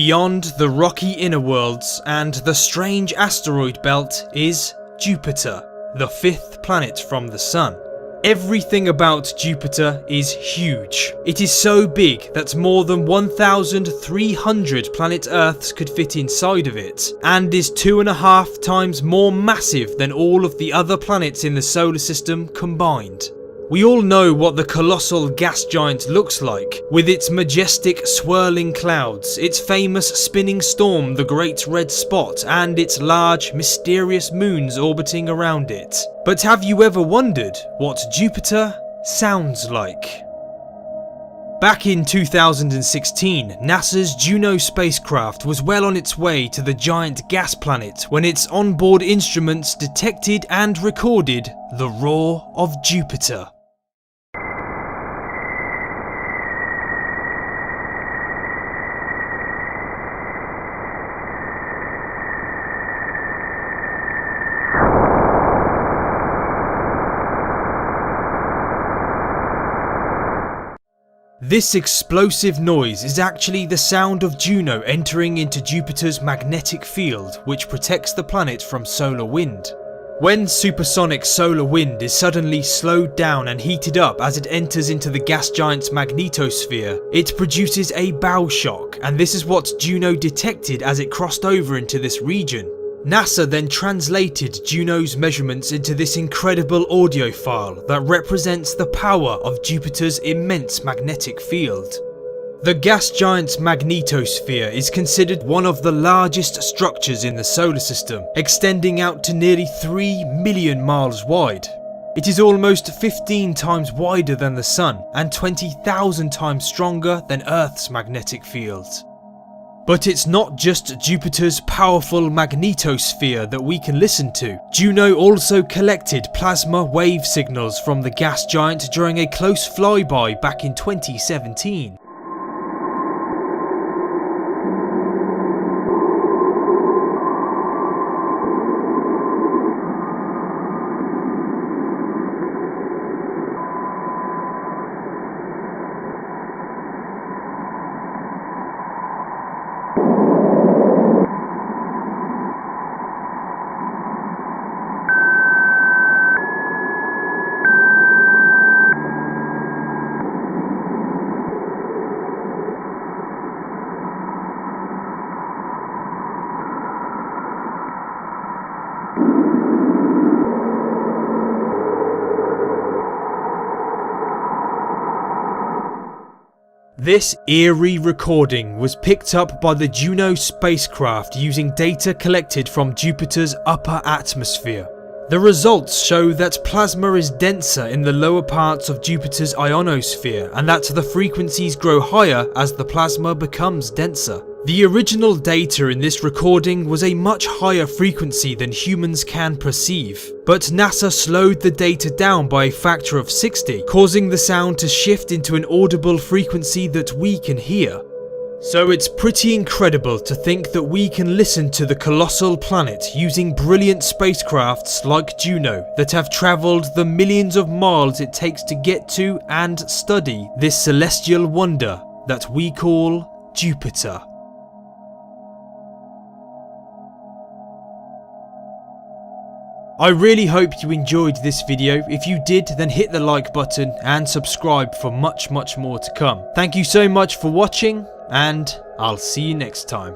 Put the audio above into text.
Beyond the rocky inner worlds and the strange asteroid belt is Jupiter, the fifth planet from the Sun. Everything about Jupiter is huge. It is so big that more than 1,300 planet Earths could fit inside of it, and is 2.5 times more massive than all of the other planets in the solar system combined. We all know what the colossal gas giant looks like, with its majestic swirling clouds, its famous spinning storm, the Great Red Spot, and its large, mysterious moons orbiting around it. But have you ever wondered what Jupiter sounds like? Back in 2016, NASA's Juno spacecraft was well on its way to the giant gas planet when its onboard instruments detected and recorded the roar of Jupiter. This explosive noise is actually the sound of Juno entering into Jupiter's magnetic field, which protects the planet from solar wind. When supersonic solar wind is suddenly slowed down and heated up as it enters into the gas giant's magnetosphere, it produces a bow shock, and this is what Juno detected as it crossed over into this region. NASA then translated Juno's measurements into this incredible audio file that represents the power of Jupiter's immense magnetic field. The gas giant's magnetosphere is considered one of the largest structures in the solar system, extending out to nearly 3 million miles wide. It is almost 15 times wider than the Sun and 20,000 times stronger than Earth's magnetic field. But it's not just Jupiter's powerful magnetosphere that we can listen to. Juno also collected plasma wave signals from the gas giant during a close flyby back in 2017. This eerie recording was picked up by the Juno spacecraft using data collected from Jupiter's upper atmosphere. The results show that plasma is denser in the lower parts of Jupiter's ionosphere, and that the frequencies grow higher as the plasma becomes denser. The original data in this recording was a much higher frequency than humans can perceive, but NASA slowed the data down by a factor of 60, causing the sound to shift into an audible frequency that we can hear. So it's pretty incredible to think that we can listen to the colossal planet using brilliant spacecrafts like Juno that have travelled the millions of miles it takes to get to and study this celestial wonder that we call Jupiter. I really hope you enjoyed this video. If you did, then hit the like button and subscribe for much more to come. Thank you so much for watching, and I'll see you next time.